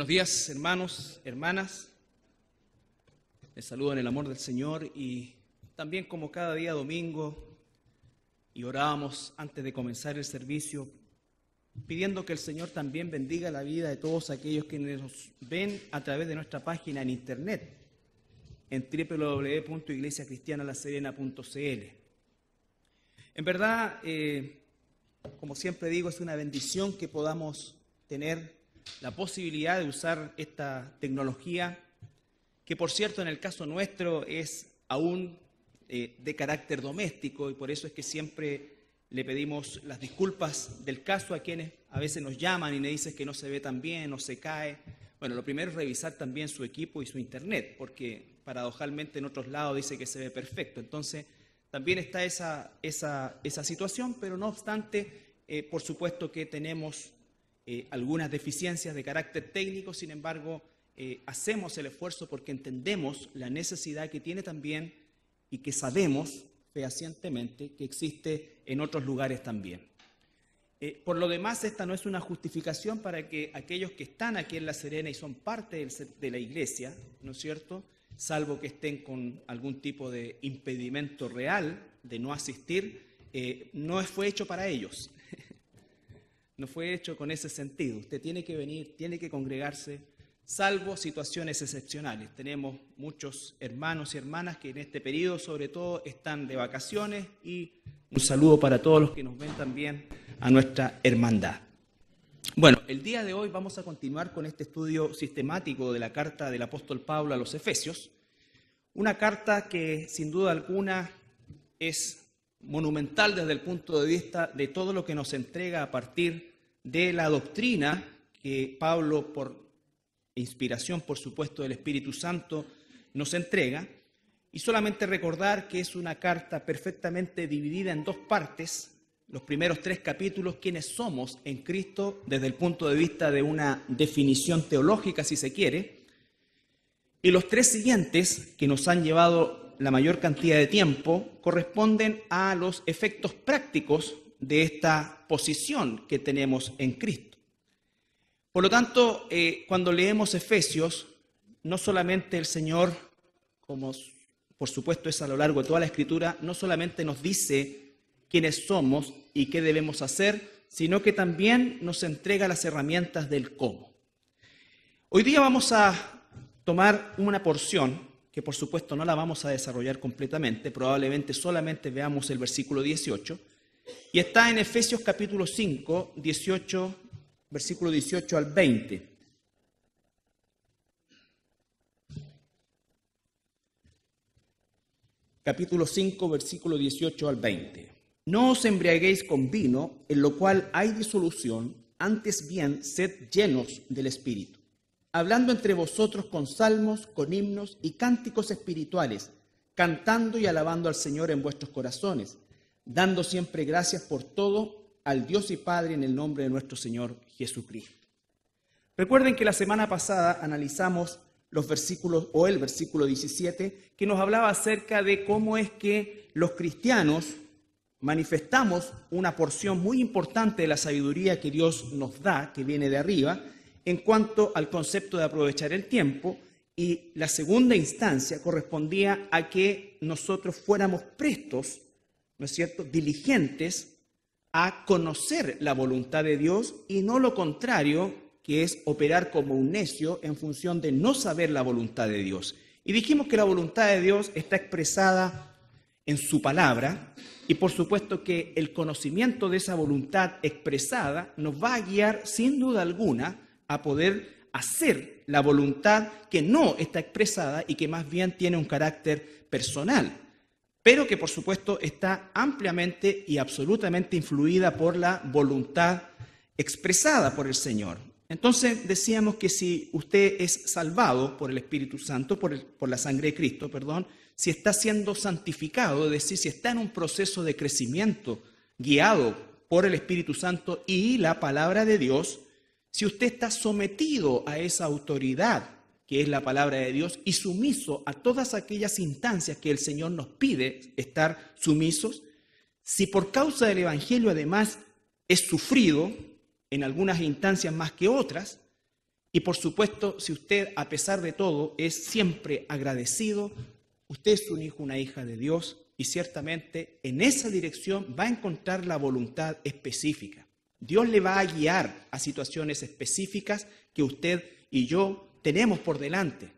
días, hermanos, hermanas. Les saludo en el amor del Señor y también como cada día domingo y orábamos antes de comenzar el servicio pidiendo que el Señor también bendiga la vida de todos aquellos que nos ven a través de nuestra página en internet en www.iglesiacristianalaserena.cl. En verdad, como siempre digo, es una bendición que podamos tener la posibilidad de usar esta tecnología, que por cierto en el caso nuestro es aún de carácter doméstico, y por eso es que siempre le pedimos las disculpas del caso a quienes a veces nos llaman y nos dicen que no se ve tan bien, no se cae. Bueno, lo primero es revisar también su equipo y su internet, porque paradojalmente en otros lados dice que se ve perfecto. Entonces también está esa situación, pero no obstante, por supuesto que tenemos algunas deficiencias de carácter técnico. Sin embargo, hacemos el esfuerzo porque entendemos la necesidad que tiene también y que sabemos fehacientemente que existe en otros lugares también. Por lo demás, esta no es una justificación para que aquellos que están aquí en La Serena y son parte de la iglesia, ¿no es cierto?, salvo que estén con algún tipo de impedimento real de no asistir, no fue hecho para ellos. No fue hecho con ese sentido. Usted tiene que venir, tiene que congregarse, salvo situaciones excepcionales. Tenemos muchos hermanos y hermanas que en este periodo, sobre todo, están de vacaciones, y un saludo para todos los que nos ven también a nuestra hermandad. Bueno, el día de hoy vamos a continuar con este estudio sistemático de la carta del apóstol Pablo a los Efesios, una carta que sin duda alguna es monumental desde el punto de vista de todo lo que nos entrega a partir de la doctrina que Pablo, por inspiración, por supuesto, del Espíritu Santo, nos entrega. Y solamente recordar que es una carta perfectamente dividida en dos partes. Los primeros 3 capítulos, quiénes somos en Cristo, desde el punto de vista de una definición teológica, si se quiere. Y los 3 siguientes, que nos han llevado la mayor cantidad de tiempo, corresponden a los efectos prácticos de esta posición que tenemos en Cristo. Por lo tanto, cuando leemos Efesios, no solamente el Señor, como por supuesto es a lo largo de toda la Escritura, no solamente nos dice quiénes somos y qué debemos hacer, sino que también nos entrega las herramientas del cómo. Hoy día vamos a tomar una porción que por supuesto no la vamos a desarrollar completamente, probablemente solamente veamos el versículo 18, y está en Efesios capítulo 5, versículo 18 al 20. Capítulo 5, versículo 18 al 20. No os embriaguéis con vino, en lo cual hay disolución, antes bien sed llenos del Espíritu, hablando entre vosotros con salmos, con himnos y cánticos espirituales, cantando y alabando al Señor en vuestros corazones, dando siempre gracias por todo al Dios y Padre en el nombre de nuestro Señor Jesucristo. Recuerden que la semana pasada analizamos los versículos, o el versículo 17, que nos hablaba acerca de cómo es que los cristianos manifestamos una porción muy importante de la sabiduría que Dios nos da, que viene de arriba, en cuanto al concepto de aprovechar el tiempo, y la segunda instancia correspondía a que nosotros fuéramos prestos, ¿no es cierto?, diligentes a conocer la voluntad de Dios y no lo contrario, que es operar como un necio en función de no saber la voluntad de Dios. Y dijimos que la voluntad de Dios está expresada en su palabra y por supuesto que el conocimiento de esa voluntad expresada nos va a guiar sin duda alguna a poder hacer la voluntad que no está expresada y que más bien tiene un carácter personal, pero que por supuesto está ampliamente y absolutamente influida por la voluntad expresada por el Señor. Entonces decíamos que si usted es salvado por el Espíritu Santo, por la sangre de Cristo, si está siendo santificado, es decir, si está en un proceso de crecimiento guiado por el Espíritu Santo y la palabra de Dios, si usted está sometido a esa autoridad que es la palabra de Dios, y sumiso a todas aquellas instancias que el Señor nos pide estar sumisos, si por causa del Evangelio además es sufrido en algunas instancias más que otras, Y por supuesto, si usted, a pesar de todo, es siempre agradecido, usted es un hijo, una hija de Dios, y ciertamente en esa dirección va a encontrar la voluntad específica. Dios le va a guiar a situaciones específicas que usted y yo tenemos por delante.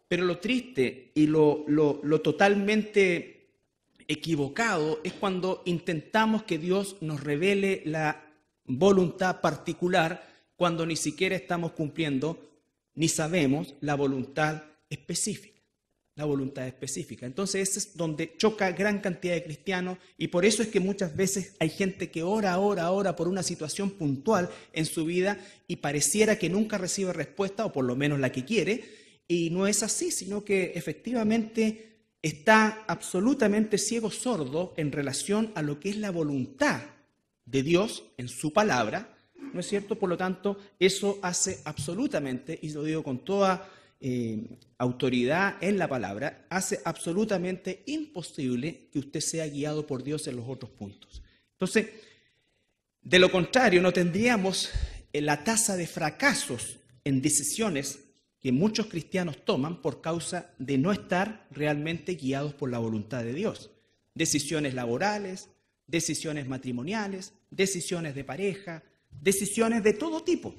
Pero lo triste y lo totalmente equivocado es cuando intentamos que Dios nos revele la voluntad particular cuando ni siquiera estamos cumpliendo ni sabemos la voluntad específica. La voluntad específica. Entonces, ese es donde choca gran cantidad de cristianos, y por eso es que muchas veces hay gente que ora por una situación puntual en su vida y pareciera que nunca recibe respuesta, o por lo menos la que quiere, y no es así, sino que efectivamente está absolutamente ciego, sordo en relación a lo que es la voluntad de Dios en su palabra, ¿no es cierto? Por lo tanto, eso hace absolutamente, y lo digo con toda autoridad en la palabra, hace absolutamente imposible que usted sea guiado por Dios en los otros puntos. Entonces, de lo contrario, no tendríamos la tasa de fracasos en decisiones que muchos cristianos toman por causa de no estar realmente guiados por la voluntad de Dios. Decisiones laborales, decisiones matrimoniales, decisiones de pareja, decisiones de todo tipo,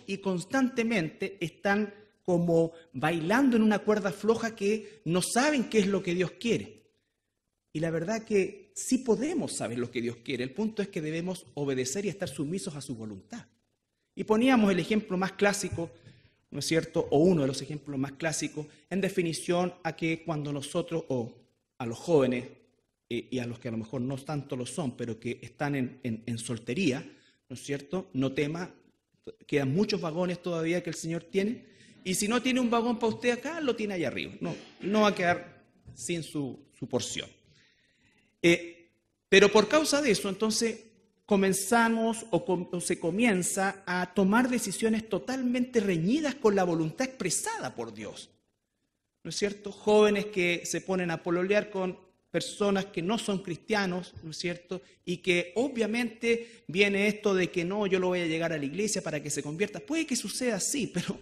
y constantemente están como bailando en una cuerda floja que no saben qué es lo que Dios quiere. Y la verdad que sí podemos saber lo que Dios quiere. El punto es que debemos obedecer y estar sumisos a su voluntad. Y poníamos el ejemplo más clásico, ¿no es cierto?, o uno de los ejemplos más clásicos, en definición a que cuando nosotros, o a los jóvenes, y a los que a lo mejor no tanto lo son, pero que están en soltería, ¿no es cierto?, no tema, quedan muchos vagones todavía que el Señor tiene, y si no tiene un vagón para usted acá, lo tiene allá arriba. No va a quedar sin su porción. Pero por causa de eso, entonces, comenzamos o se comienza a tomar decisiones totalmente reñidas con la voluntad expresada por Dios. ¿No es cierto? Jóvenes que se ponen a pololear con personas que no son cristianos, ¿no es cierto? Y que obviamente viene esto de que no, yo lo voy a llegar a la iglesia para que se convierta. Puede que suceda así, pero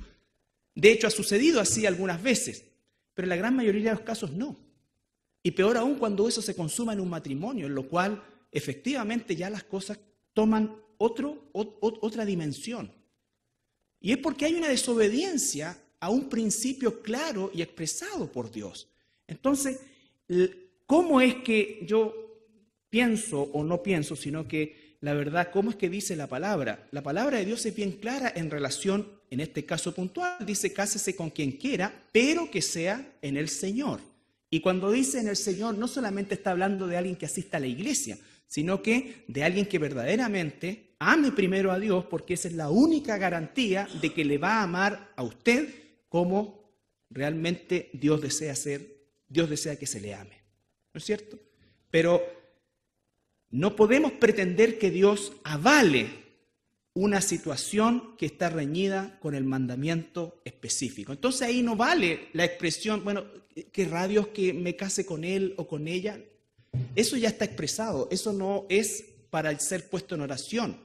de hecho ha sucedido así algunas veces, pero en la gran mayoría de los casos no. Y peor aún cuando eso se consuma en un matrimonio, en lo cual efectivamente ya las cosas toman otra dimensión. Y es porque hay una desobediencia a un principio claro y expresado por Dios. Entonces, ¿cómo es que yo pienso o no pienso, sino que la verdad, cómo es que dice la palabra? La palabra de Dios es bien clara en relación, en este caso puntual, dice cásese con quien quiera, pero que sea en el Señor. Y cuando dice en el Señor, no solamente está hablando de alguien que asista a la iglesia, sino que de alguien que verdaderamente ame primero a Dios, porque esa es la única garantía de que le va a amar a usted como realmente Dios desea que se le ame. ¿No es cierto? Pero no podemos pretender que Dios avale una situación que está reñida con el mandamiento específico. Entonces ahí no vale la expresión, bueno, ¿querrá Dios que me case con él o con ella? Eso ya está expresado, eso no es para ser puesto en oración,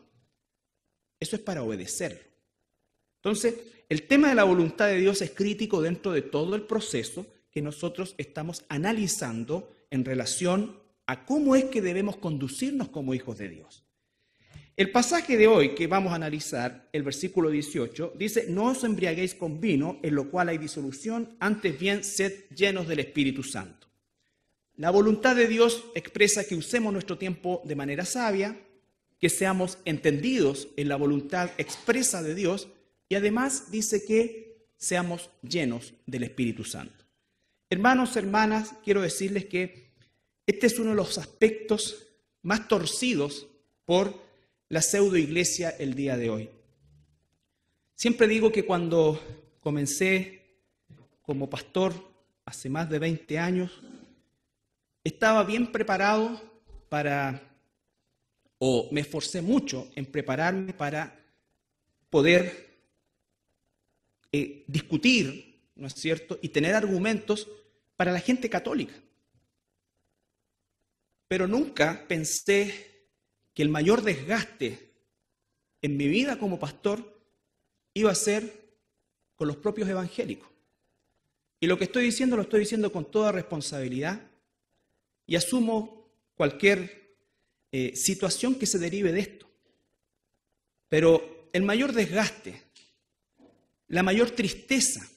eso es para obedecerlo. Entonces, el tema de la voluntad de Dios es crítico dentro de todo el proceso que nosotros estamos analizando en relación a cómo es que debemos conducirnos como hijos de Dios. El pasaje de hoy que vamos a analizar, el versículo 18, dice: no os embriaguéis con vino, en lo cual hay disolución, antes bien sed llenos del Espíritu Santo. La voluntad de Dios expresa que usemos nuestro tiempo de manera sabia, que seamos entendidos en la voluntad expresa de Dios, y además dice que seamos llenos del Espíritu Santo. Hermanos, hermanas, quiero decirles que este es uno de los aspectos más torcidos por la pseudoiglesia el día de hoy. Siempre digo que cuando comencé como pastor hace más de 20 años, estaba bien preparado o me esforcé mucho en prepararme para poder discutir, ¿no es cierto?, y tener argumentos para la gente católica. Pero nunca pensé que el mayor desgaste en mi vida como pastor iba a ser con los propios evangélicos. Y lo que estoy diciendo lo estoy diciendo con toda responsabilidad y asumo cualquier situación que se derive de esto. Pero el mayor desgaste, la mayor tristeza,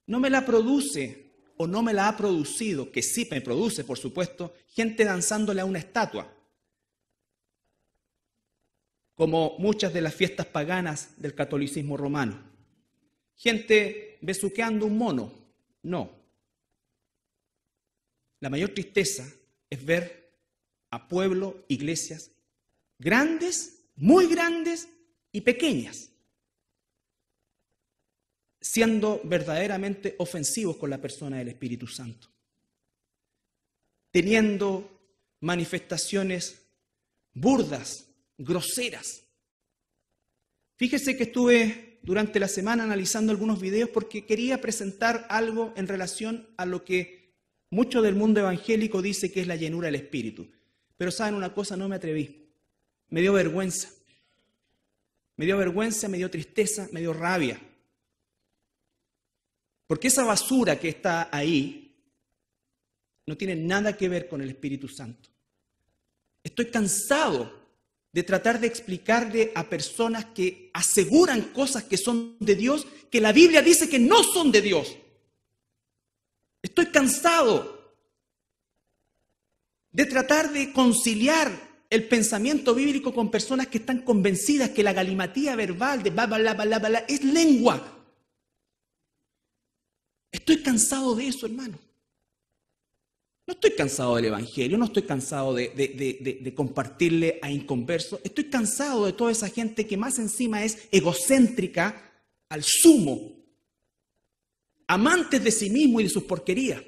no me la produce o no me la ha producido, que sí me produce, por supuesto, gente danzándole a una estatua, como muchas de las fiestas paganas del catolicismo romano. Gente besuqueando un mono, no. La mayor tristeza es ver a pueblos, iglesias grandes, muy grandes y pequeñas, siendo verdaderamente ofensivos con la persona del Espíritu Santo, teniendo manifestaciones burdas, groseras. Fíjese que estuve durante la semana analizando algunos videos porque quería presentar algo en relación a lo que mucho del mundo evangélico dice que es la llenura del Espíritu. Pero ¿saben una cosa? No me atreví. Me dio vergüenza. Me dio vergüenza, me dio tristeza, me dio rabia. Porque esa basura que está ahí no tiene nada que ver con el Espíritu Santo. Estoy cansado de tratar de explicarle a personas que aseguran cosas que son de Dios, que la Biblia dice que no son de Dios. Estoy cansado de tratar de conciliar el pensamiento bíblico con personas que están convencidas que la galimatía verbal de bla, bla, bla, bla, bla, es lengua. Estoy cansado de eso, hermano. No estoy cansado del Evangelio, no estoy cansado de compartirle a inconversos. Estoy cansado de toda esa gente que más encima es egocéntrica al sumo, amantes de sí mismo y de sus porquerías.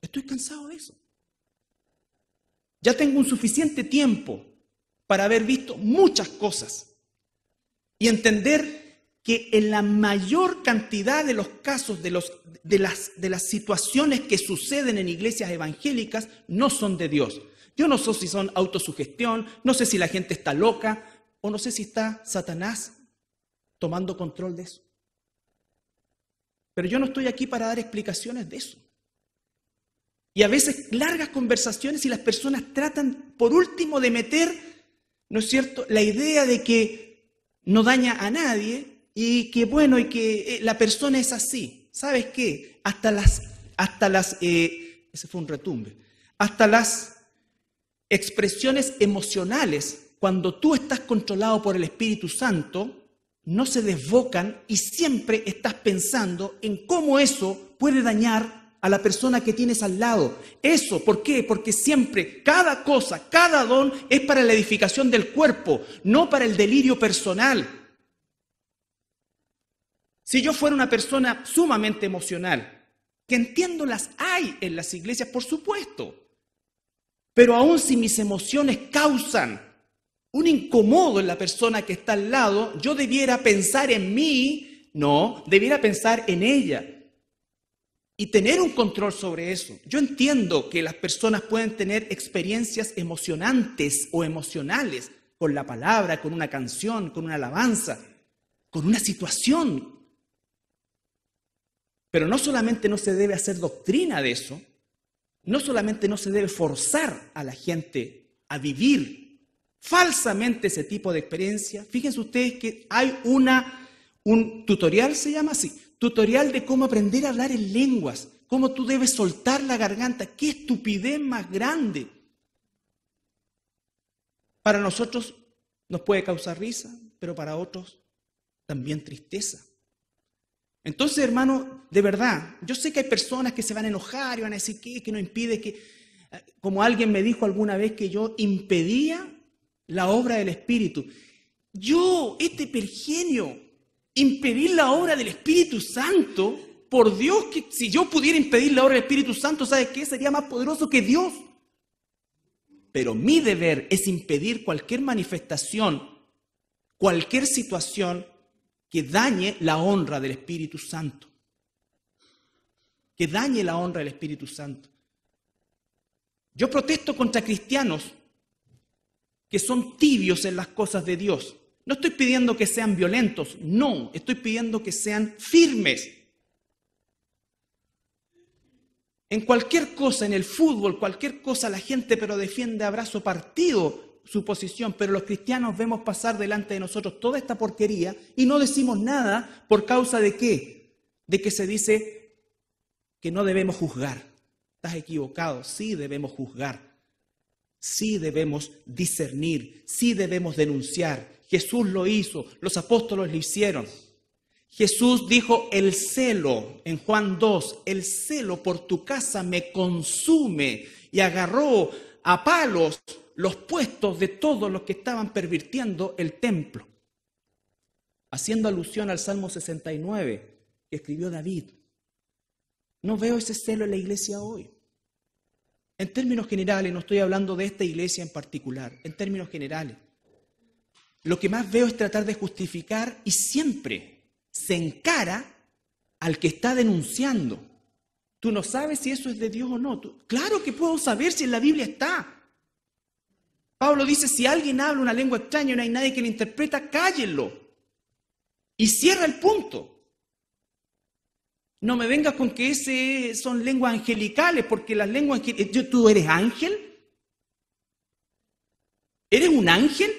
Estoy cansado de eso. Ya tengo un suficiente tiempo para haber visto muchas cosas y entender que en la mayor cantidad de los casos, de las situaciones que suceden en iglesias evangélicas, no son de Dios. Yo no sé si son autosugestión, no sé si la gente está loca, o no sé si está Satanás tomando control de eso. Pero yo no estoy aquí para dar explicaciones de eso. Y a veces largas conversaciones y las personas tratan, por último, de meter, ¿no es cierto?, la idea de que no daña a nadie, y que bueno, y que la persona es así. ¿Sabes qué? Hasta las ese fue un retumbe, hasta las expresiones emocionales, cuando tú estás controlado por el Espíritu Santo, no se desbocan y siempre estás pensando en cómo eso puede dañar a la persona que tienes al lado. Eso, ¿por qué? Porque siempre, cada cosa, cada don es para la edificación del cuerpo, no para el delirio personal. Si yo fuera una persona sumamente emocional, que entiendo las hay en las iglesias, por supuesto, pero aun si mis emociones causan un incomodo en la persona que está al lado, yo debiera pensar en mí, no, debiera pensar en ella y tener un control sobre eso. Yo entiendo que las personas pueden tener experiencias emocionantes o emocionales con la palabra, con una canción, con una alabanza, con una situación. Pero no solamente no se debe hacer doctrina de eso, no solamente no se debe forzar a la gente a vivir falsamente ese tipo de experiencia. Fíjense ustedes que hay un tutorial, se llama así, tutorial de cómo aprender a hablar en lenguas, cómo tú debes soltar la garganta. ¡Qué estupidez más grande! Para nosotros nos puede causar risa, pero para otros también tristeza. Entonces, hermano, de verdad, yo sé que hay personas que se van a enojar y van a decir que no impide que, como alguien me dijo alguna vez que yo impedía la obra del Espíritu. Yo, este pergenio, impedir la obra del Espíritu Santo, por Dios, que si yo pudiera impedir la obra del Espíritu Santo, ¿sabes qué? Sería más poderoso que Dios. Pero mi deber es impedir cualquier manifestación, cualquier situación que dañe la honra del Espíritu Santo. Que dañe la honra del Espíritu Santo. Yo protesto contra cristianos que son tibios en las cosas de Dios. No estoy pidiendo que sean violentos, no, estoy pidiendo que sean firmes. En cualquier cosa, en el fútbol, cualquier cosa, la gente pero defiende a brazo partido su posición, pero los cristianos vemos pasar delante de nosotros toda esta porquería y no decimos nada por causa de ¿qué? De que se dice que no debemos juzgar. Estás equivocado, sí debemos juzgar, sí debemos discernir, sí debemos denunciar. Jesús lo hizo, los apóstoles lo hicieron. Jesús dijo, el celo, en Juan 2, el celo por tu casa me consume, y agarró a palos los puestos de todos los que estaban pervirtiendo el templo. Haciendo alusión al Salmo 69 que escribió David. No veo ese celo en la iglesia hoy. En términos generales, no estoy hablando de esta iglesia en particular, en términos generales. Lo que más veo es tratar de justificar y siempre se encara al que está denunciando. Tú no sabes si eso es de Dios o no. Claro que puedo saber si en la Biblia está. Pablo dice, si alguien habla una lengua extraña y no hay nadie que la interpreta, cállenlo. Y cierra el punto. No me vengas con que ese son lenguas angelicales, porque las lenguas angelicales... ¿Tú eres ángel? ¿Eres un ángel?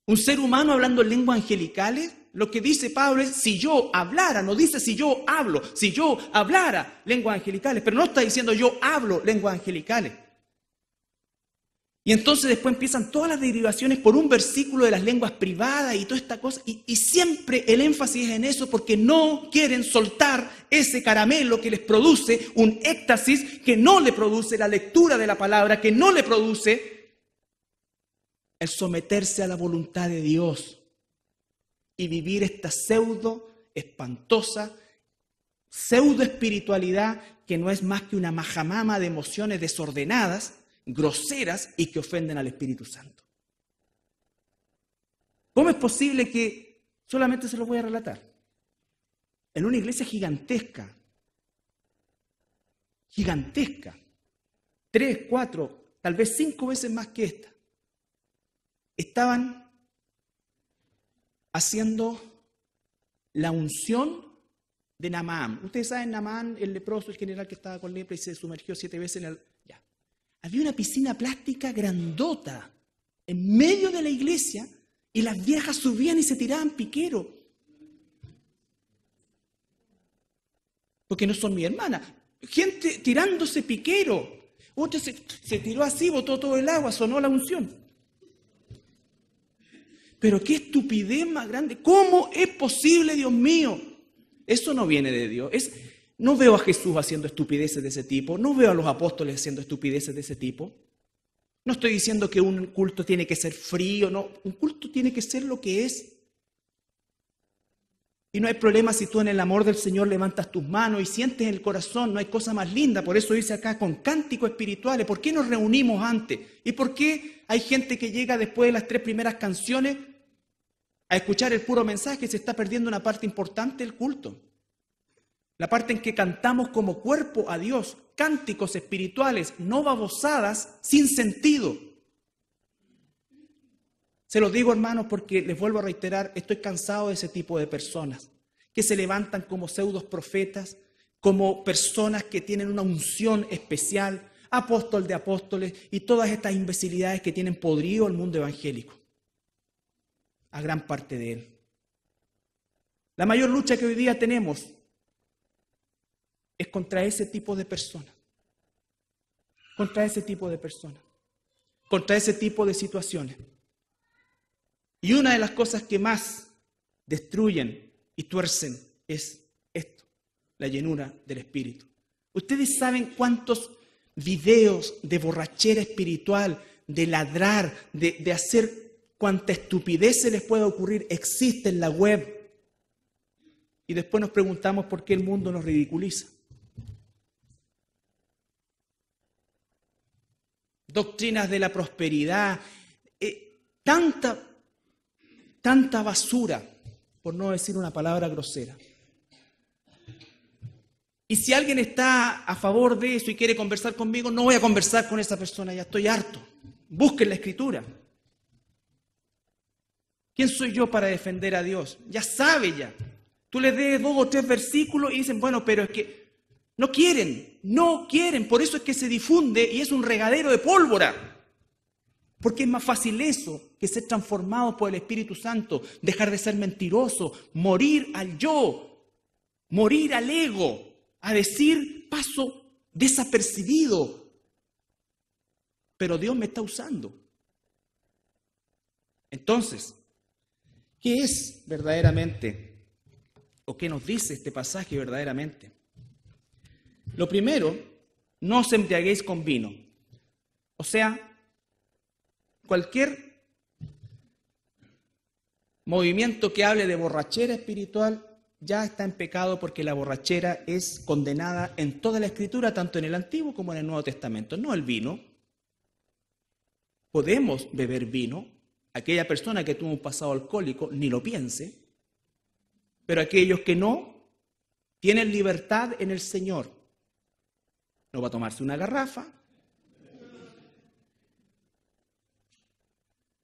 ¿Un ser humano hablando en lenguas angelicales? Lo que dice Pablo es, si yo hablara, no dice si yo hablo, si yo hablara lenguas angelicales, pero no está diciendo yo hablo lenguas angelicales. Y entonces después empiezan todas las derivaciones por un versículo de las lenguas privadas y toda esta cosa, y siempre el énfasis es en eso porque no quieren soltar ese caramelo que les produce un éxtasis, que no le produce la lectura de la palabra, que no le produce el someterse a la voluntad de Dios y vivir esta espantosa, pseudo espiritualidad que no es más que una majamama de emociones desordenadas, groseras y que ofenden al Espíritu Santo. ¿Cómo es posible que, solamente se lo voy a relatar, en una iglesia gigantesca, 3, 4, tal vez 5 veces más que esta, estaban haciendo la unción de Naamán? Ustedes saben, Naamán, el leproso, el general que estaba con lepra y se sumergió 7 veces en el... Ya. Había una piscina plástica grandota en medio de la iglesia y las viejas subían y se tiraban piquero. Porque no son mi hermana. Gente tirándose piquero. Otro se tiró así, botó todo el agua, sonó la unción. Pero qué estupidez más grande. ¿Cómo es posible, Dios mío? Eso no viene de Dios. No veo a Jesús haciendo estupideces de ese tipo. No veo a los apóstoles haciendo estupideces de ese tipo. No estoy diciendo que un culto tiene que ser frío. No, un culto tiene que ser lo que es. Y no hay problema si tú en el amor del Señor levantas tus manos y sientes en el corazón. No hay cosa más linda. Por eso dice acá con cánticos espirituales. ¿Por qué nos reunimos antes? ¿Y por qué hay gente que llega después de las 3 primeras canciones a escuchar el puro mensaje y se está perdiendo una parte importante del culto? La parte en que cantamos como cuerpo a Dios, cánticos espirituales, no babosadas, sin sentido. Se los digo, hermanos, porque les vuelvo a reiterar, estoy cansado de ese tipo de personas que se levantan como pseudos profetas, como personas que tienen una unción especial, apóstol de apóstoles y todas estas imbecilidades que tienen podrido el mundo evangélico, a gran parte de él. La mayor lucha que hoy día tenemos es contra ese tipo de personas, contra ese tipo de personas, contra ese tipo de situaciones. Y una de las cosas que más destruyen y tuercen es esto, la llenura del Espíritu. Ustedes saben cuántos videos de borrachera espiritual, de ladrar, de hacer cuanta estupidez se les pueda ocurrir existe en la web. Y después nos preguntamos por qué el mundo nos ridiculiza. Doctrinas de la prosperidad, tanta basura, por no decir una palabra grosera. Y si alguien está a favor de eso y quiere conversar conmigo, no voy a conversar con esa persona, ya estoy harto. Busquen la Escritura. ¿Quién soy yo para defender a Dios? Ya sabe ya. Tú les des 2 o 3 versículos y dicen, bueno, pero es que no quieren. Por eso es que se difunde y es un regadero de pólvora. Porque es más fácil eso que ser transformado por el Espíritu Santo, dejar de ser mentiroso, morir al yo, morir al ego, a decir paso desapercibido. Pero Dios me está usando. Entonces, ¿qué es verdaderamente o qué nos dice este pasaje verdaderamente? Lo primero, no os embriaguéis con vino. O sea, cualquier movimiento que hable de borrachera espiritual ya está en pecado, porque la borrachera es condenada en toda la Escritura, tanto en el Antiguo como en el Nuevo Testamento. No el vino. Podemos beber vino. Aquella persona que tuvo un pasado alcohólico, ni lo piense. Pero aquellos que no, tienen libertad en el Señor. No va a tomarse una garrafa.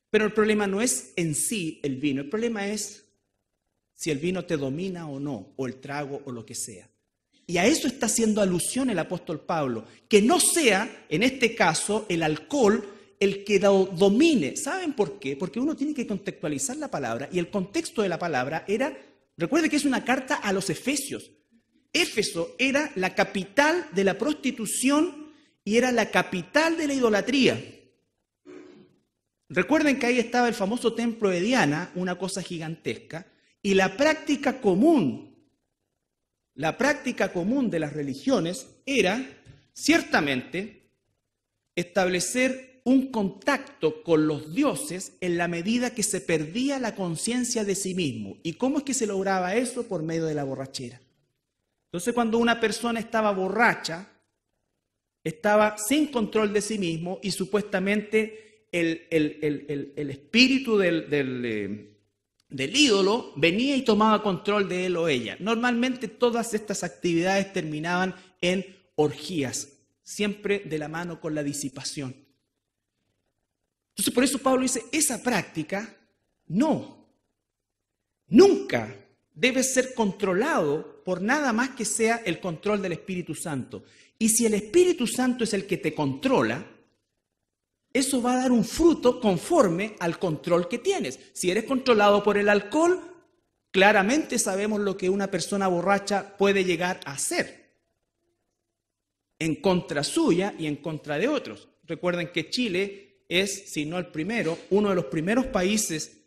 Pero el problema no es en sí el vino, el problema es si el vino te domina o no, o el trago o lo que sea. Y a eso está haciendo alusión el apóstol Pablo, que no sea, en este caso, el alcohol el que lo domine. ¿Saben por qué? Porque uno tiene que contextualizar la palabra, y el contexto de la palabra era, recuerde que es una carta a los Efesios. Éfeso era la capital de la prostitución y era la capital de la idolatría. Recuerden que ahí estaba el famoso templo de Diana, una cosa gigantesca, y la práctica común de las religiones era, ciertamente, establecer un contacto con los dioses en la medida que se perdía la conciencia de sí mismo. ¿Y cómo es que se lograba eso? Por medio de la borrachera. Entonces, cuando una persona estaba borracha, estaba sin control de sí mismo y supuestamente el espíritu del ídolo venía y tomaba control de él o ella. Normalmente todas estas actividades terminaban en orgías, siempre de la mano con la disipación. Entonces por eso Pablo dice, esa práctica nunca debe ser controlado por nada más que sea el control del Espíritu Santo. Y si el Espíritu Santo es el que te controla, eso va a dar un fruto conforme al control que tienes. Si eres controlado por el alcohol, claramente sabemos lo que una persona borracha puede llegar a hacer en contra suya y en contra de otros. Recuerden que Chile es, si no el primero, uno de los primeros países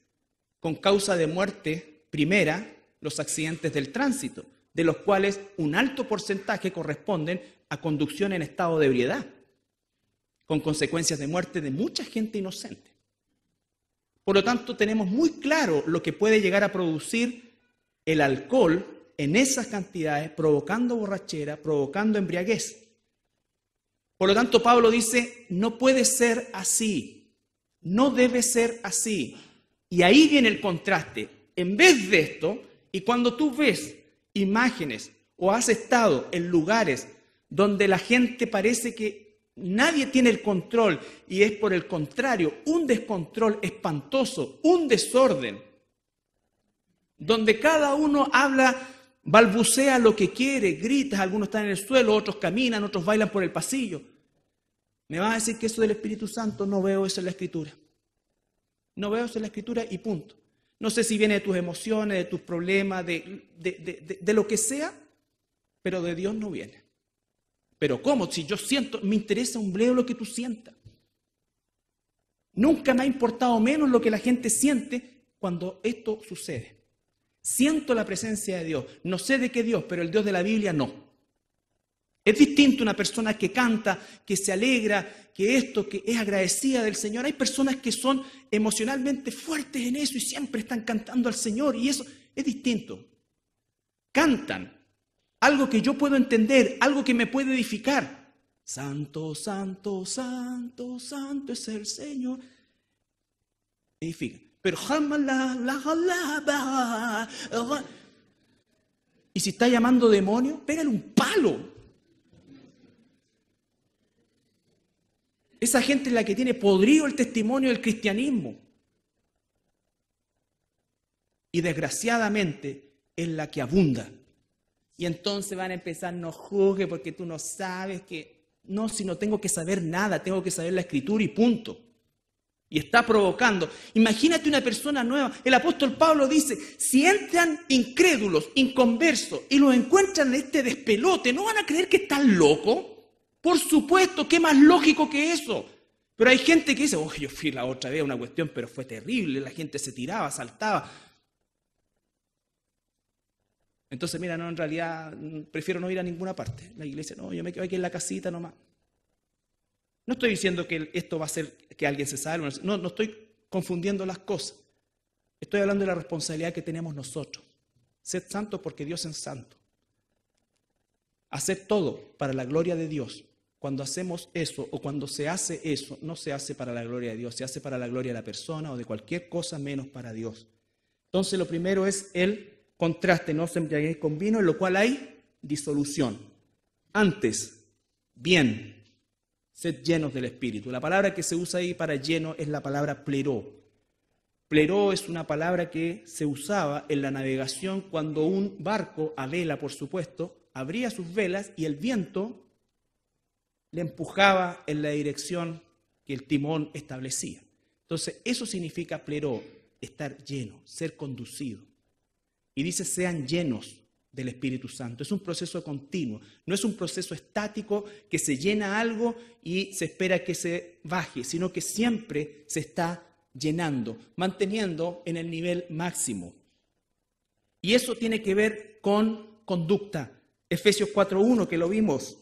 con causa de muerte primera, los accidentes del tránsito, de los cuales un alto porcentaje corresponden a conducción en estado de ebriedad, con consecuencias de muerte de mucha gente inocente. Por lo tanto, tenemos muy claro lo que puede llegar a producir el alcohol en esas cantidades, provocando borrachera, provocando embriaguez. Por lo tanto, Pablo dice, no puede ser así, no debe ser así. Y ahí viene el contraste. En vez de esto, y cuando tú ves imágenes o has estado en lugares donde la gente parece que nadie tiene el control y es por el contrario un descontrol espantoso, un desorden, donde cada uno habla, balbucea lo que quiere, grita, algunos están en el suelo, otros caminan, otros bailan por el pasillo. ¿Me vas a decir que eso del Espíritu Santo? No veo eso en la Escritura. No veo eso en la Escritura y punto. No sé si viene de tus emociones, de tus problemas, de lo que sea, pero de Dios no viene. Pero ¿cómo? Si yo siento, me interesa un bledo lo que tú sientas. Nunca me ha importado menos lo que la gente siente cuando esto sucede. Siento la presencia de Dios. No sé de qué Dios, pero el Dios de la Biblia no. Es distinto una persona que canta, que se alegra, que es agradecida del Señor. Hay personas que son emocionalmente fuertes en eso y siempre están cantando al Señor y eso es distinto. Cantan algo que yo puedo entender, algo que me puede edificar. Santo, santo, santo, santo es el Señor. Edifica. Pero y si está llamando demonio, pégale un palo. Esa gente es la que tiene podrido el testimonio del cristianismo. y desgraciadamente es la que abunda. Y entonces van a empezar, no juzgue porque tú no sabes que... No, si no tengo que saber nada, tengo que saber la Escritura y punto. Y está provocando. Imagínate una persona nueva. El apóstol Pablo dice, si entran incrédulos, inconversos, y los encuentran en este despelote, ¿no van a creer que están locos? Por supuesto, ¿qué más lógico que eso? Pero hay gente que dice, yo fui la otra vez a una cuestión, pero fue terrible, la gente se tiraba, saltaba. Entonces, mira, no, en realidad prefiero no ir a ninguna parte. La iglesia, no, yo me quedo aquí en la casita nomás. No estoy diciendo que esto va a hacer que alguien se salve, no estoy confundiendo las cosas. Estoy hablando de la responsabilidad que tenemos nosotros. Sed santos porque Dios es santo. Hacer todo para la gloria de Dios. Cuando hacemos eso o cuando se hace eso, no se hace para la gloria de Dios, se hace para la gloria de la persona o de cualquier cosa menos para Dios. Entonces lo primero es el contraste, no os embriaguéis con vino, en lo cual hay disolución. Antes, bien, sed llenos del Espíritu. La palabra que se usa ahí para lleno es la palabra pleró. Pleró es una palabra que se usaba en la navegación cuando un barco, a vela por supuesto, abría sus velas y el viento le empujaba en la dirección que el timón establecía. Entonces, eso significa pleró, estar lleno, ser conducido. Y dice, sean llenos del Espíritu Santo. Es un proceso continuo, no es un proceso estático que se llena algo y se espera que se baje, sino que siempre se está llenando, manteniendo en el nivel máximo. Y eso tiene que ver con conducta. Efesios 4:1, que lo vimos.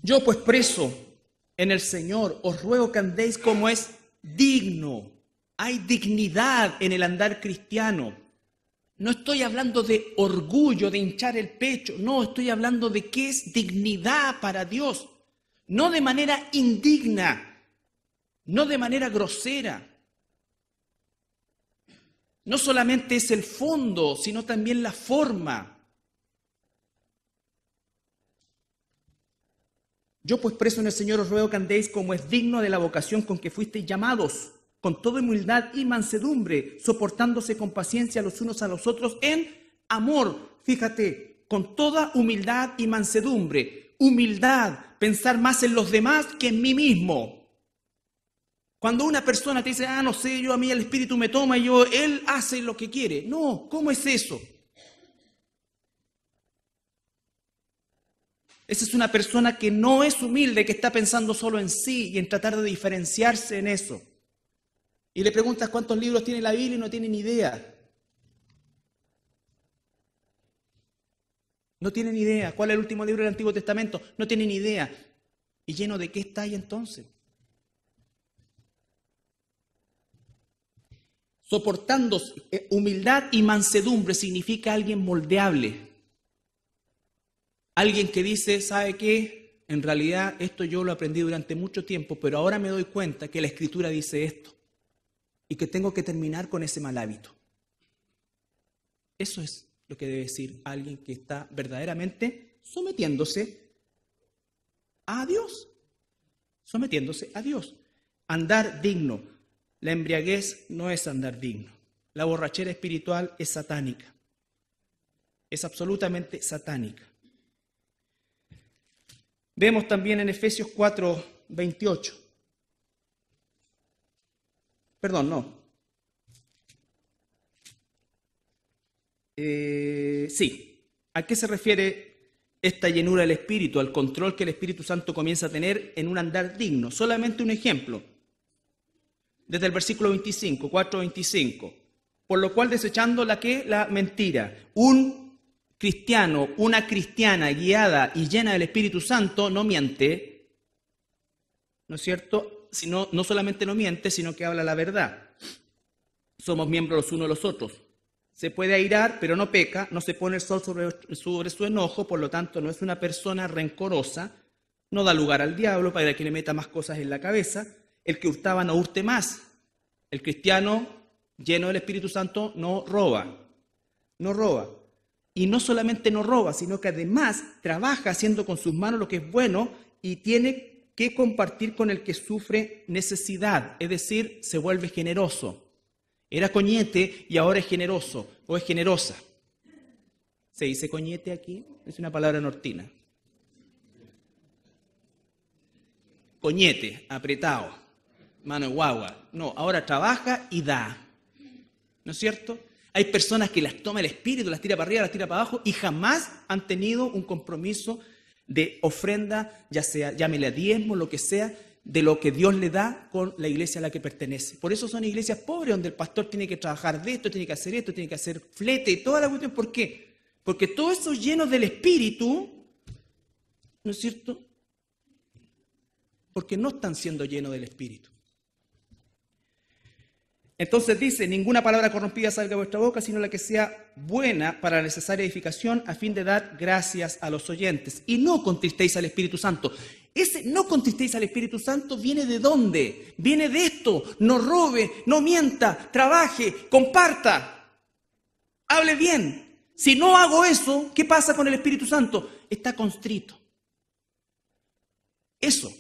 Yo pues preso en el Señor, os ruego que andéis como es digno. Hay dignidad en el andar cristiano. No estoy hablando de orgullo, de hinchar el pecho. No, estoy hablando de qué es dignidad para Dios. No de manera indigna, no de manera grosera. No solamente es el fondo, sino también la forma. Yo pues preso en el Señor os ruego que andéis como es digno de la vocación con que fuisteis llamados, con toda humildad y mansedumbre, soportándose con paciencia los unos a los otros en amor. Fíjate, con toda humildad y mansedumbre. Humildad, pensar más en los demás que en mí mismo. Cuando una persona te dice, no sé, a mí el Espíritu me toma y él hace lo que quiere. No, ¿cómo es eso? Esa es una persona que no es humilde, que está pensando solo en sí y en tratar de diferenciarse en eso. Y le preguntas cuántos libros tiene la Biblia y no tiene ni idea. No tiene ni idea. ¿Cuál es el último libro del Antiguo Testamento? No tiene ni idea. ¿Y lleno de qué está ahí entonces? Soportando humildad y mansedumbre significa alguien moldeable. Alguien que dice, ¿sabe qué? En realidad esto yo lo aprendí durante mucho tiempo, pero ahora me doy cuenta que la Escritura dice esto y que tengo que terminar con ese mal hábito. Eso es lo que debe decir alguien que está verdaderamente sometiéndose a Dios. Sometiéndose a Dios. Andar digno. La embriaguez no es andar digno. La borrachera espiritual es satánica. Es absolutamente satánica. Vemos también en Efesios 4:28. Perdón, no. Sí. ¿A qué se refiere esta llenura del Espíritu? Al control que el Espíritu Santo comienza a tener en un andar digno. Solamente un ejemplo. Desde el versículo 25, 4:25. Por lo cual desechando la mentira. Un cristiano, una cristiana guiada y llena del Espíritu Santo no miente, ¿no es cierto? No solamente no miente, sino que habla la verdad. Somos miembros los unos de los otros. Se puede airar, pero no peca, no se pone el sol sobre su enojo, por lo tanto no es una persona rencorosa, no da lugar al diablo para que le meta más cosas en la cabeza. El que hurtaba no hurte más. El cristiano lleno del Espíritu Santo no roba, no roba. y no solamente no roba, sino que además trabaja haciendo con sus manos lo que es bueno y tiene que compartir con el que sufre necesidad, es decir, se vuelve generoso. Era coñete y ahora es generoso o es generosa. ¿Se dice coñete aquí? Es una palabra nortina. Coñete, apretado, mano de guagua. No, ahora trabaja y da. ¿No es cierto? Hay personas que las toma el espíritu, las tira para arriba, las tira para abajo y jamás han tenido un compromiso de ofrenda, ya sea, llámele a diezmo, lo que sea, de lo que Dios le da con la iglesia a la que pertenece. Por eso son iglesias pobres, donde el pastor tiene que trabajar de esto, tiene que hacer flete y toda la cuestión. ¿Por qué? Porque todos esos llenos del espíritu, ¿no es cierto? Porque no están siendo llenos del espíritu. Entonces dice, ninguna palabra corrompida salga de vuestra boca, sino la que sea buena para la necesaria edificación, a fin de dar gracias a los oyentes. Y no contristéis al Espíritu Santo. Ese no contristéis al Espíritu Santo viene ¿de dónde? Viene de esto. No robe, no mienta, trabaje, comparta, hable bien. Si no hago eso, ¿qué pasa con el Espíritu Santo? Está constrito. Eso,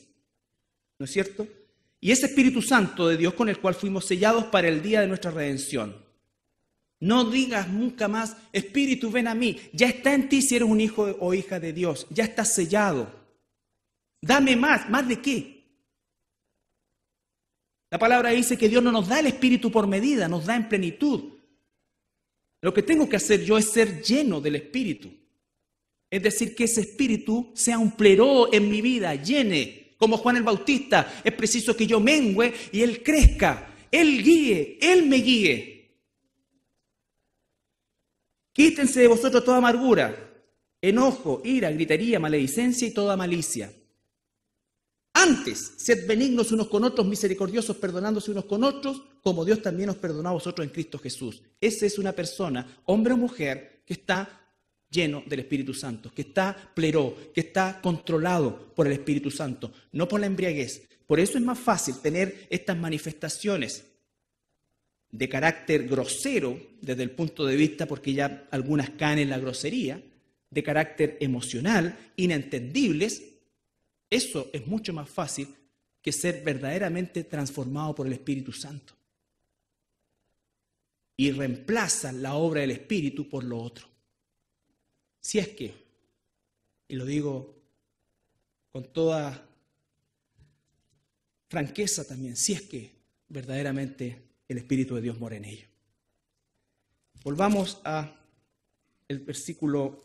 ¿no es cierto? Y ese Espíritu Santo de Dios con el cual fuimos sellados para el día de nuestra redención. No digas nunca más, Espíritu, ven a mí. Ya está en ti si eres un hijo o hija de Dios. Ya estás sellado. Dame más. ¿Más de qué? La palabra dice que Dios no nos da el Espíritu por medida, nos da en plenitud. Lo que tengo que hacer yo es ser lleno del Espíritu. Es decir, que ese Espíritu sea un pleró en mi vida, llene. Como Juan el Bautista, es preciso que yo mengüe y Él crezca, Él guíe, Él me guíe. Quítense de vosotros toda amargura, enojo, ira, gritería, maledicencia y toda malicia. Antes, sed benignos unos con otros, misericordiosos, perdonándose unos con otros, como Dios también os perdonó a vosotros en Cristo Jesús. Esa es una persona, hombre o mujer, que está lleno del Espíritu Santo, que está pleró, que está controlado por el Espíritu Santo, no por la embriaguez. Por eso es más fácil tener estas manifestaciones de carácter grosero desde el punto de vista, porque ya algunas caen en la grosería, de carácter emocional, inentendibles. Eso es mucho más fácil que ser verdaderamente transformado por el Espíritu Santo. Y reemplazan la obra del Espíritu por lo otro. Si es que, y lo digo con toda franqueza también, si es que verdaderamente el Espíritu de Dios mora en ellos. Volvamos al versículo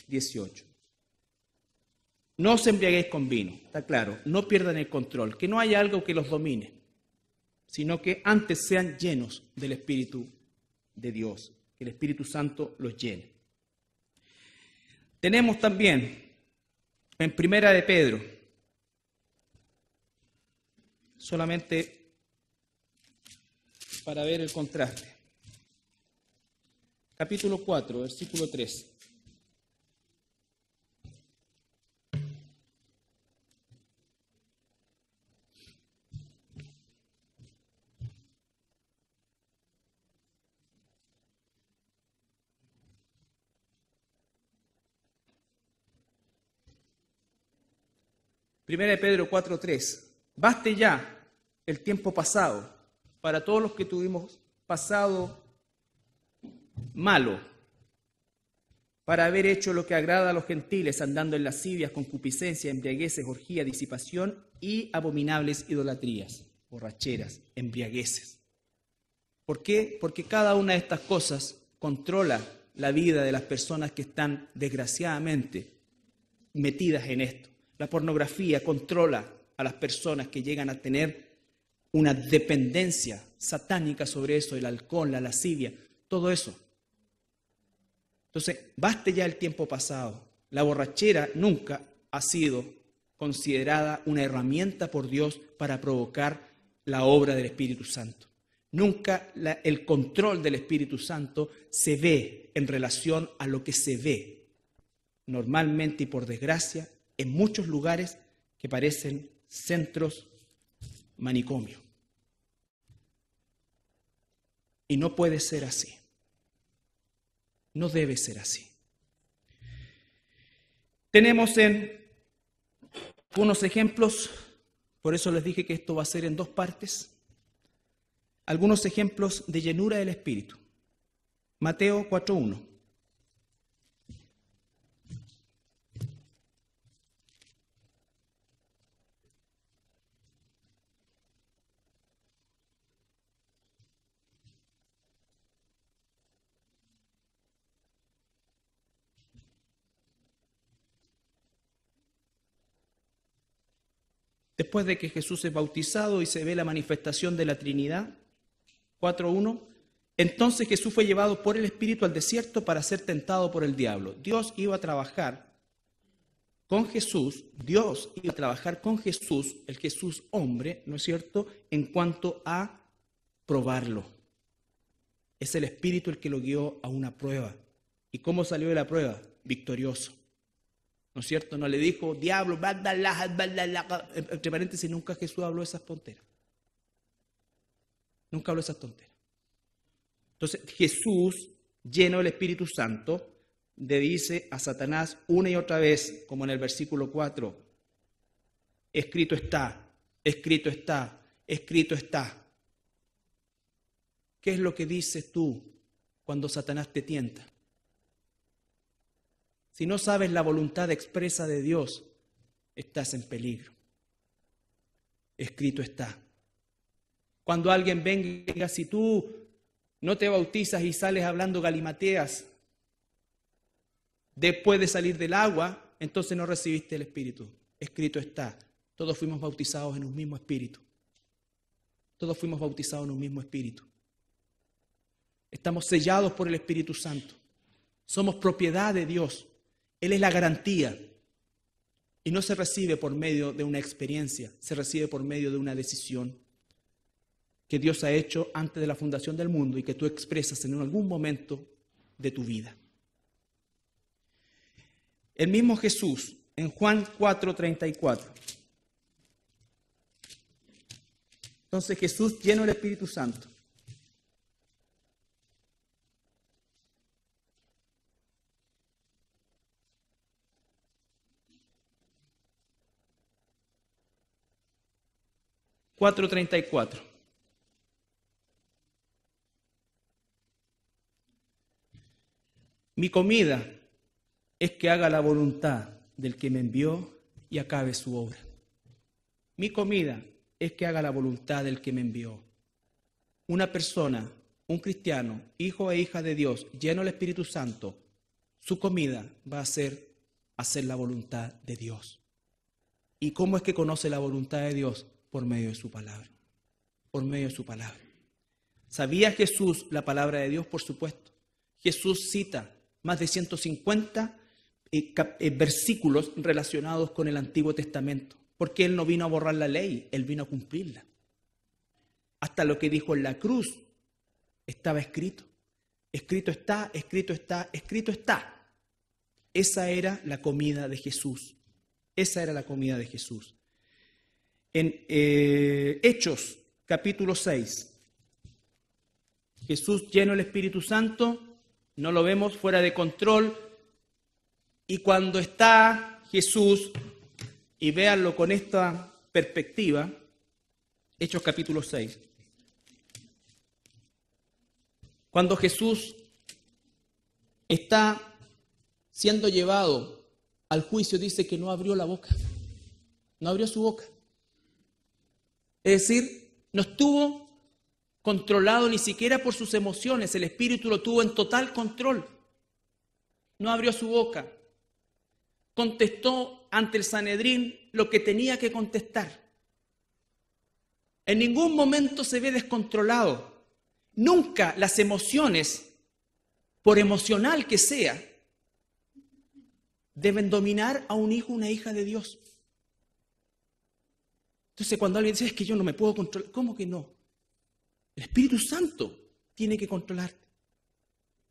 18. No os embriaguéis con vino, está claro, no pierdan el control, que no haya algo que los domine, sino que antes sean llenos del Espíritu de Dios, que el Espíritu Santo los llene. Tenemos también en Primera de Pedro, solamente para ver el contraste, capítulo 4, versículo 3. Primera de Pedro 4:3. Baste ya el tiempo pasado para todos los que tuvimos pasado malo, para haber hecho lo que agrada a los gentiles, andando en lascivias, concupiscencia, embriagueces, orgía, disipación y abominables idolatrías, borracheras, embriagueces. ¿Por qué? Porque cada una de estas cosas controla la vida de las personas que están desgraciadamente metidas en esto. La pornografía controla a las personas que llegan a tener una dependencia satánica sobre eso, el alcohol, la lascivia, todo eso. Entonces, baste ya el tiempo pasado. La borrachera nunca ha sido considerada una herramienta por Dios para provocar la obra del Espíritu Santo. Nunca el control del Espíritu Santo se ve en relación a lo que se ve normalmente y por desgracia en muchos lugares que parecen centros manicomio. Y no puede ser así. No debe ser así. Tenemos en unos ejemplos, por eso les dije que esto va a ser en dos partes, algunos ejemplos de llenura del Espíritu. Mateo 4:1. Después de que Jesús es bautizado y se ve la manifestación de la Trinidad, 4:1, entonces Jesús fue llevado por el Espíritu al desierto para ser tentado por el diablo. Dios iba a trabajar con Jesús, el Jesús hombre, ¿no es cierto?, en cuanto a probarlo. Es el Espíritu el que lo guió a una prueba. ¿Y cómo salió de la prueba? Victorioso. ¿No es cierto? No le dijo, diablo, entre paréntesis, nunca Jesús habló esas tonteras. Nunca habló esas tonteras. Entonces Jesús, lleno del Espíritu Santo, le dice a Satanás una y otra vez, como en el versículo 4, escrito está, escrito está, escrito está. ¿Qué es lo que dices tú cuando Satanás te tienta? Si no sabes la voluntad expresa de Dios, estás en peligro. Escrito está. Cuando alguien venga y diga, si tú no te bautizas y sales hablando galimateas después de salir del agua, entonces no recibiste el Espíritu. Escrito está. Todos fuimos bautizados en un mismo Espíritu. Todos fuimos bautizados en un mismo Espíritu. Estamos sellados por el Espíritu Santo. Somos propiedad de Dios. Él es la garantía. Y no se recibe por medio de una experiencia, se recibe por medio de una decisión que Dios ha hecho antes de la fundación del mundo y que tú expresas en algún momento de tu vida. El mismo Jesús, en Juan 4:34. Entonces Jesús lleno del Espíritu Santo. (4:34). Mi comida es que haga la voluntad del que me envió y acabe su obra. Mi comida es que haga la voluntad del que me envió. Una persona, un cristiano, hijo e hija de Dios, lleno del Espíritu Santo, su comida va a ser hacer la voluntad de Dios. ¿Y cómo es que conoce la voluntad de Dios? Por medio de su palabra. Por medio de su palabra. ¿Sabía Jesús la palabra de Dios? Por supuesto. Jesús cita más de 150 versículos relacionados con el Antiguo Testamento, porque Él no vino a borrar la ley, Él vino a cumplirla. Hasta lo que dijo en la cruz estaba escrito. Escrito está, escrito está, escrito está. Esa era la comida de Jesús. Esa era la comida de Jesús. En Hechos, capítulo 6, Jesús lleno del Espíritu Santo, no lo vemos fuera de control, y cuando está Jesús, y véanlo con esta perspectiva, Hechos capítulo 6, cuando Jesús está siendo llevado al juicio, dice que no abrió la boca, no abrió su boca. Es decir, no estuvo controlado ni siquiera por sus emociones, el Espíritu lo tuvo en total control. No abrió su boca. Contestó ante el Sanedrín lo que tenía que contestar. En ningún momento se ve descontrolado. Nunca las emociones, por emocional que sea, deben dominar a un hijo o una hija de Dios. Entonces cuando alguien dice, es que yo no me puedo controlar, ¿cómo que no? El Espíritu Santo tiene que controlarte.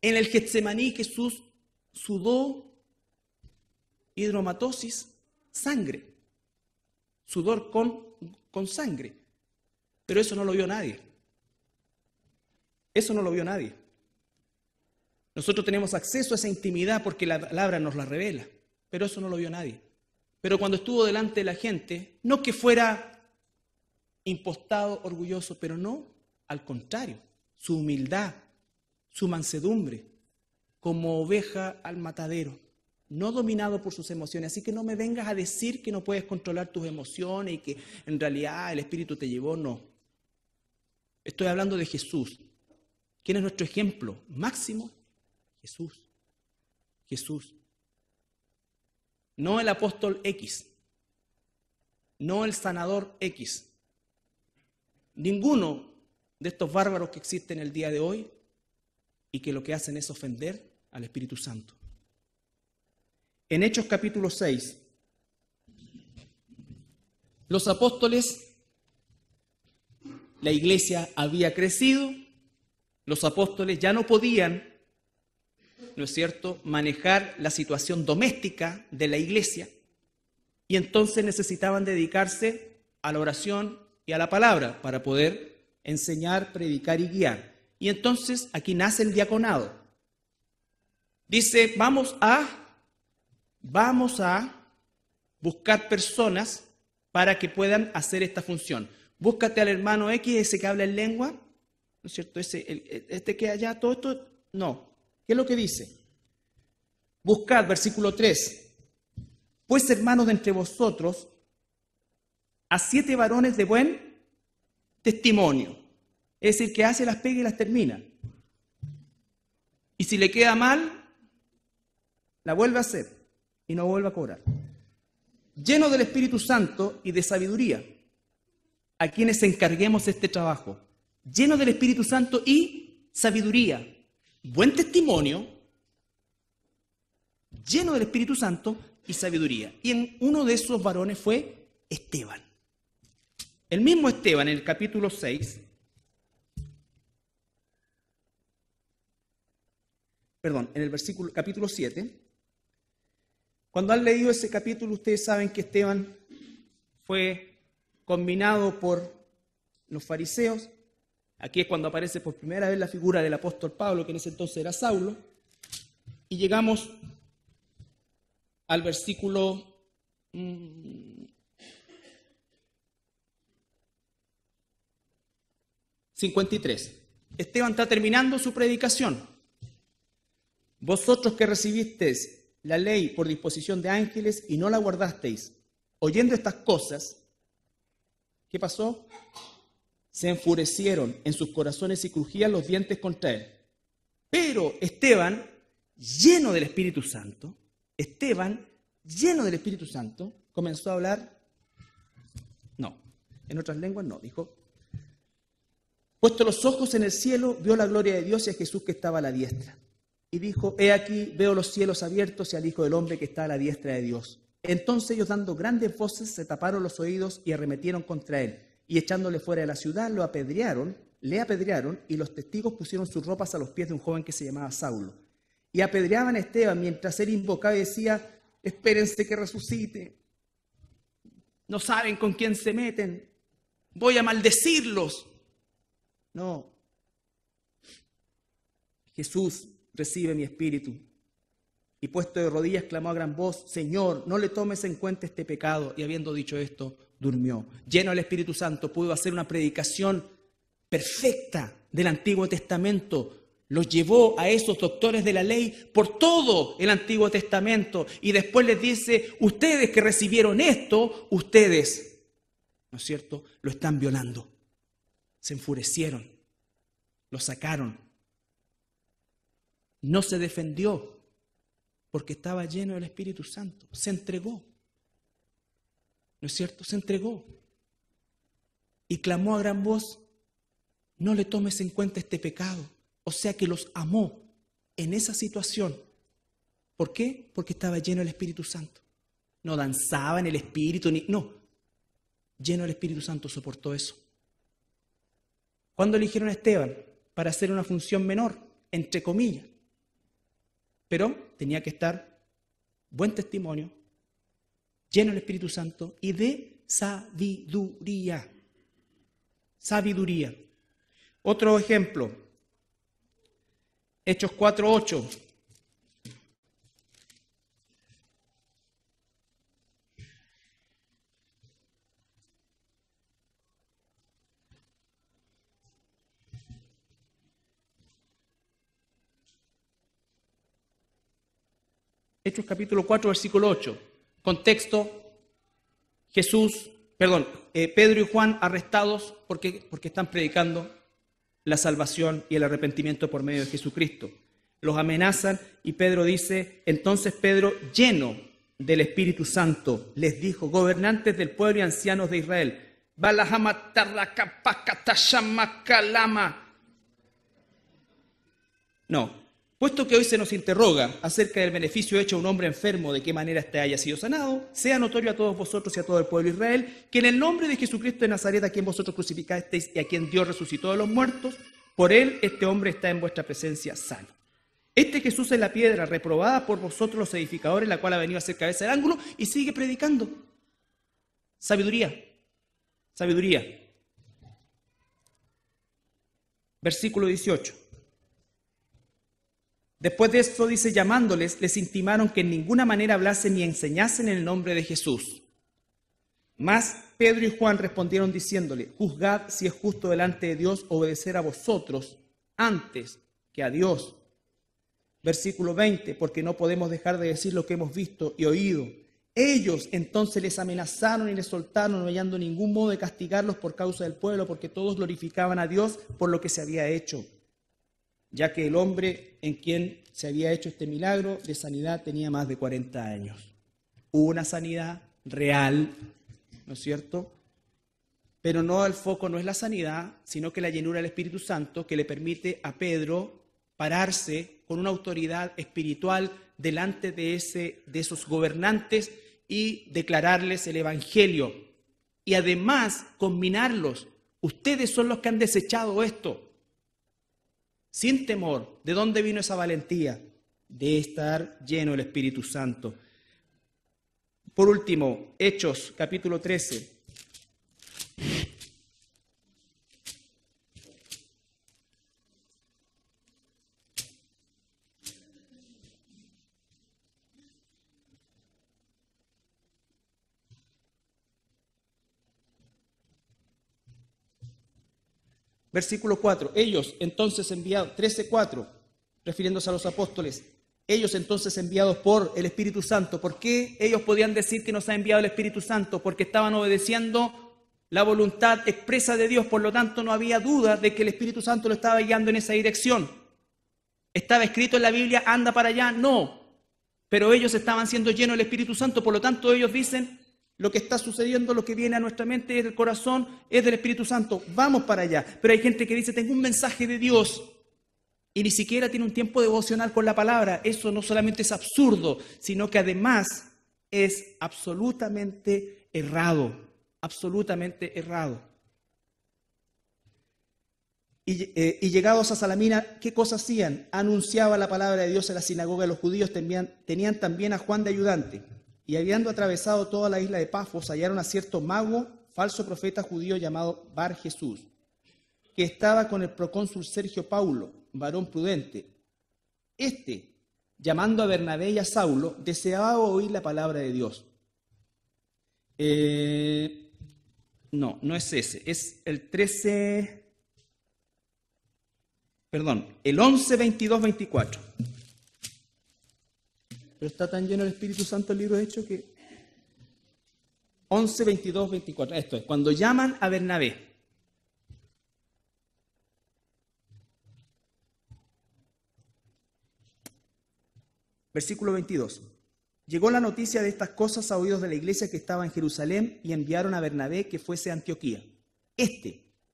En el Getsemaní Jesús sudó hidromatosis, sangre. Sudor con sangre. Pero eso no lo vio nadie. Eso no lo vio nadie. Nosotros tenemos acceso a esa intimidad porque la palabra nos la revela. pero eso no lo vio nadie. Pero cuando estuvo delante de la gente, no que fuera impostado, orgulloso, pero no, al contrario, su humildad, su mansedumbre, como oveja al matadero, no dominado por sus emociones. Así que no me vengas a decir que no puedes controlar tus emociones y que en realidad el Espíritu te llevó, no. Estoy hablando de Jesús. ¿Quién es nuestro ejemplo máximo? Jesús. Jesús. No el apóstol X, no el sanador X. Ninguno de estos bárbaros que existen el día de hoy y que lo que hacen es ofender al Espíritu Santo. En Hechos capítulo 6, los apóstoles, la iglesia había crecido, los apóstoles ya no podían, ¿no es cierto?, manejar la situación doméstica de la iglesia y entonces necesitaban dedicarse a la oración y a la palabra para poder enseñar, predicar y guiar. Y entonces aquí nace el diaconado. Dice, vamos a buscar personas para que puedan hacer esta función. Búscate al hermano X, ese que habla en lengua, ¿no es cierto? Este que allá, todo esto, no. ¿Qué es lo que dice? Buscad, versículo 3. Pues hermanos de entre vosotros, a 7 varones de buen testimonio. Es decir, que hace las pegas y las termina. Y si le queda mal, la vuelve a hacer y no vuelve a cobrar. Lleno del Espíritu Santo y de sabiduría, a quienes encarguemos este trabajo. Lleno del Espíritu Santo y sabiduría. Buen testimonio, lleno del Espíritu Santo y sabiduría. Y en uno de esos varones fue Esteban. El mismo Esteban, en el capítulo 6, en el capítulo 7, cuando han leído ese capítulo, ustedes saben que Esteban fue conminado por los fariseos. Aquí es cuando aparece por primera vez la figura del apóstol Pablo, que en ese entonces era Saulo. Y llegamos al versículo 53. Esteban está terminando su predicación. Vosotros que recibisteis la ley por disposición de ángeles y no la guardasteis, oyendo estas cosas, ¿qué pasó? Se enfurecieron en sus corazones y crujían los dientes contra él. Pero Esteban, lleno del Espíritu Santo, comenzó a hablar, no, en otras lenguas no, dijo, puesto los ojos en el cielo, vio la gloria de Dios y a Jesús que estaba a la diestra. Y dijo, he aquí, veo los cielos abiertos y al Hijo del Hombre que está a la diestra de Dios. Entonces ellos, dando grandes voces, se taparon los oídos y arremetieron contra él. Y echándole fuera de la ciudad, le apedrearon, y los testigos pusieron sus ropas a los pies de un joven que se llamaba Saulo. Y apedreaban a Esteban mientras él invocaba y decía, espérense que resucite. No saben con quién se meten. Voy a maldecirlos. No. Jesús, recibe mi espíritu. Y puesto de rodillas clamó a gran voz, Señor, no le tomes en cuenta este pecado. Y habiendo dicho esto, durmió. Lleno del Espíritu Santo, pudo hacer una predicación perfecta del Antiguo Testamento. Los llevó a esos doctores de la ley por todo el Antiguo Testamento. Y después les dice, ustedes que recibieron esto, ustedes, ¿no es cierto?, lo están violando. Se enfurecieron, lo sacaron. No se defendió porque estaba lleno del Espíritu Santo. Se entregó. ¿No es cierto? Se entregó. Y clamó a gran voz, no le tomes en cuenta este pecado. O sea que los amó en esa situación. ¿Por qué? Porque estaba lleno del Espíritu Santo. No danzaba en el Espíritu, no. Lleno del Espíritu Santo soportó eso. ¿Cuándo eligieron a Esteban? Para hacer una función menor, entre comillas. Pero tenía que estar buen testimonio, lleno del Espíritu Santo y de sabiduría. Sabiduría. Otro ejemplo, Hechos 4:8. Hechos capítulo 4, versículo 8. Contexto, Pedro y Juan arrestados porque están predicando la salvación y el arrepentimiento por medio de Jesucristo. Los amenazan y Pedro dice, entonces Pedro, lleno del Espíritu Santo, les dijo, gobernantes del pueblo y ancianos de Israel, no, puesto que hoy se nos interroga acerca del beneficio hecho a un hombre enfermo, de qué manera éste haya sido sanado, sea notorio a todos vosotros y a todo el pueblo de Israel, que en el nombre de Jesucristo de Nazaret, a quien vosotros crucificasteis y a quien Dios resucitó de los muertos, por él este hombre está en vuestra presencia sano. Este Jesús es la piedra reprobada por vosotros los edificadores, la cual ha venido a ser cabeza del ángulo, y sigue predicando. Sabiduría. Sabiduría. Versículo 18. Después de esto dice, llamándoles, les intimaron que en ninguna manera hablasen ni enseñasen en el nombre de Jesús. Mas Pedro y Juan respondieron diciéndole, juzgad si es justo delante de Dios obedecer a vosotros antes que a Dios. Versículo 20, porque no podemos dejar de decir lo que hemos visto y oído. Ellos entonces les amenazaron y les soltaron, no hallando ningún modo de castigarlos por causa del pueblo, porque todos glorificaban a Dios por lo que se había hecho, ya que el hombre en quien se había hecho este milagro de sanidad tenía más de 40 años. Hubo una sanidad real, ¿no es cierto? Pero no, el foco no es la sanidad, sino que la llenura del Espíritu Santo que le permite a Pedro pararse con una autoridad espiritual delante de esos gobernantes y declararles el Evangelio. Y además combinarlos. Ustedes son los que han desechado esto. Sin temor. ¿De dónde vino esa valentía? De estar lleno del Espíritu Santo. Por último, Hechos, capítulo 13. Versículo 4, ellos entonces enviados, 13:4, refiriéndose a los apóstoles, ellos entonces enviados por el Espíritu Santo. ¿Por qué ellos podían decir que nos ha enviado el Espíritu Santo? Porque estaban obedeciendo la voluntad expresa de Dios, por lo tanto no había duda de que el Espíritu Santo lo estaba guiando en esa dirección. ¿Estaba escrito en la Biblia, anda para allá? No, pero ellos estaban siendo llenos del Espíritu Santo, por lo tanto ellos dicen, lo que está sucediendo, lo que viene a nuestra mente, es del corazón, es del Espíritu Santo. Vamos para allá. Pero hay gente que dice, tengo un mensaje de Dios y ni siquiera tiene un tiempo devocional con la palabra. Eso no solamente es absurdo, sino que además es absolutamente errado. Absolutamente errado. Y llegados a Salamina, ¿qué cosa hacían? Anunciaba la palabra de Dios en la sinagoga de los judíos, tenían también a Juan de ayudante. Y habiendo atravesado toda la isla de Pafos, hallaron a cierto mago, falso profeta judío llamado Bar Jesús, que estaba con el procónsul Sergio Paulo, varón prudente. Este, llamando a Bernabé y a Saulo, deseaba oír la palabra de Dios. No es ese, es el 11, 22, 24. Pero está tan lleno el Espíritu Santo el libro de Hechos que 11, 22, 24. Esto es, cuando llaman a Bernabé. Versículo 22. Llegó la noticia de estas cosas a oídos de la iglesia que estaba en Jerusalén y enviaron a Bernabé que fuese a Antioquía.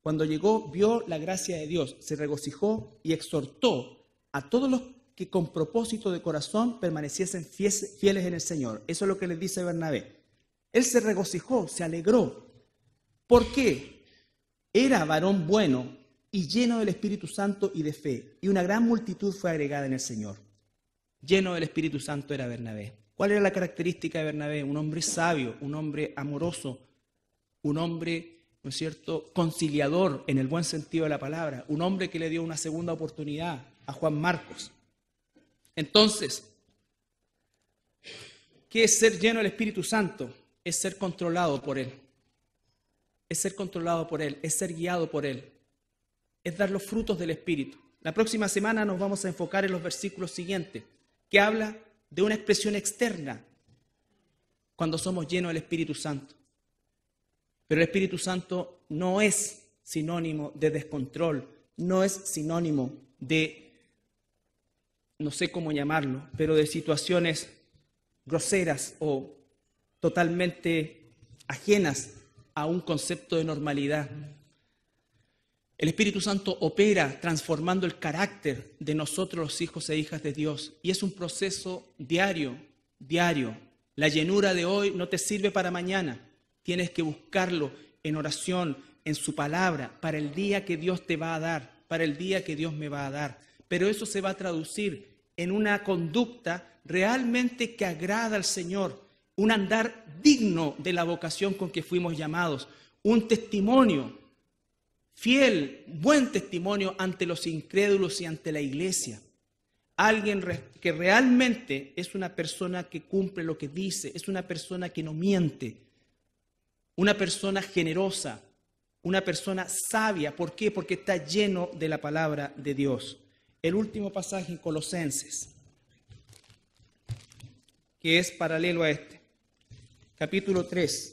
Cuando llegó, vio la gracia de Dios, se regocijó y exhortó a todos los que con propósito de corazón permaneciesen fieles en el Señor. Eso es lo que les dice Bernabé. Él se regocijó, se alegró. ¿Por qué? Era varón bueno y lleno del Espíritu Santo y de fe, y una gran multitud fue agregada en el Señor. Lleno del Espíritu Santo era Bernabé. ¿Cuál era la característica de Bernabé? Un hombre sabio, un hombre amoroso, un hombre, ¿no es cierto?, conciliador en el buen sentido de la palabra, un hombre que le dio una segunda oportunidad a Juan Marcos. Entonces, ¿qué es ser lleno del Espíritu Santo? Es ser controlado por Él. Es ser controlado por Él, es ser guiado por Él. Es dar los frutos del Espíritu. La próxima semana nos vamos a enfocar en los versículos siguientes, que habla de una expresión externa cuando somos llenos del Espíritu Santo. Pero el Espíritu Santo no es sinónimo de descontrol, no es sinónimo de, no sé cómo llamarlo, pero de situaciones groseras o totalmente ajenas a un concepto de normalidad. El Espíritu Santo opera transformando el carácter de nosotros los hijos e hijas de Dios y es un proceso diario. La llenura de hoy no te sirve para mañana, tienes que buscarlo en oración, en su palabra, para el día que Dios te va a dar, para el día que Dios me va a dar. Pero eso se va a traducir en una conducta realmente que agrada al Señor, un andar digno de la vocación con que fuimos llamados, un testimonio fiel, buen testimonio ante los incrédulos y ante la iglesia. Alguien que realmente es una persona que cumple lo que dice, es una persona que no miente, una persona generosa, una persona sabia. ¿Por qué? Porque está lleno de la palabra de Dios. El último pasaje en Colosenses, que es paralelo a este, capítulo 3.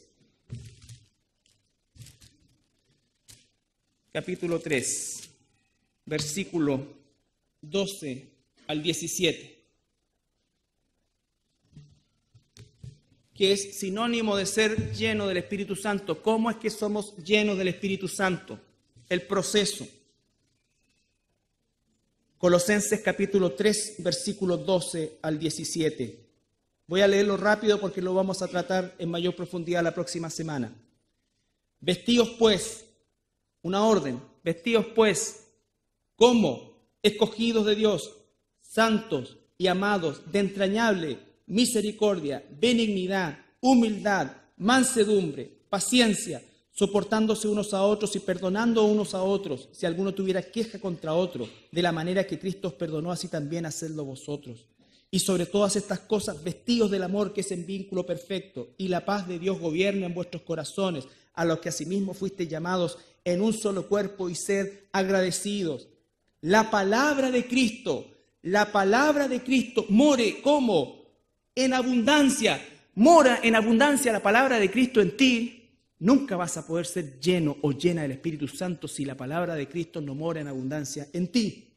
Capítulo 3, versículo 12 al 17, que es sinónimo de ser lleno del Espíritu Santo. ¿Cómo es que somos llenos del Espíritu Santo? El proceso. Colosenses capítulo 3, versículo 12 al 17. Voy a leerlo rápido porque lo vamos a tratar en mayor profundidad la próxima semana. Vestíos pues, una orden, vestíos pues, como escogidos de Dios, santos y amados, de entrañable misericordia, benignidad, humildad, mansedumbre, paciencia, soportándose unos a otros y perdonando unos a otros, si alguno tuviera queja contra otro, de la manera que Cristo os perdonó, así también hacedlo vosotros. Y sobre todas estas cosas, vestidos del amor que es en vínculo perfecto, y la paz de Dios gobierna en vuestros corazones, a los que asimismo fuisteis llamados en un solo cuerpo, y ser agradecidos. La palabra de Cristo more como en abundancia, mora en abundancia la palabra de Cristo en ti. Nunca vas a poder ser lleno o llena del Espíritu Santo si la palabra de Cristo no mora en abundancia en ti.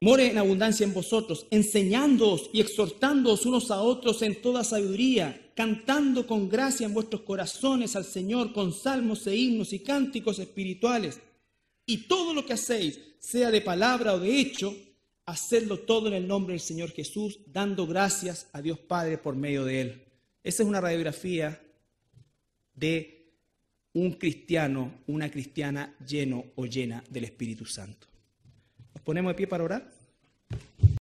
More en abundancia en vosotros, enseñándoos y exhortándoos unos a otros en toda sabiduría, cantando con gracia en vuestros corazones al Señor con salmos e himnos y cánticos espirituales. Y todo lo que hacéis, sea de palabra o de hecho, hacedlo todo en el nombre del Señor Jesús, dando gracias a Dios Padre por medio de Él. Esa es una radiografía de un cristiano, una cristiana lleno o llena del Espíritu Santo. ¿Nos ponemos de pie para orar?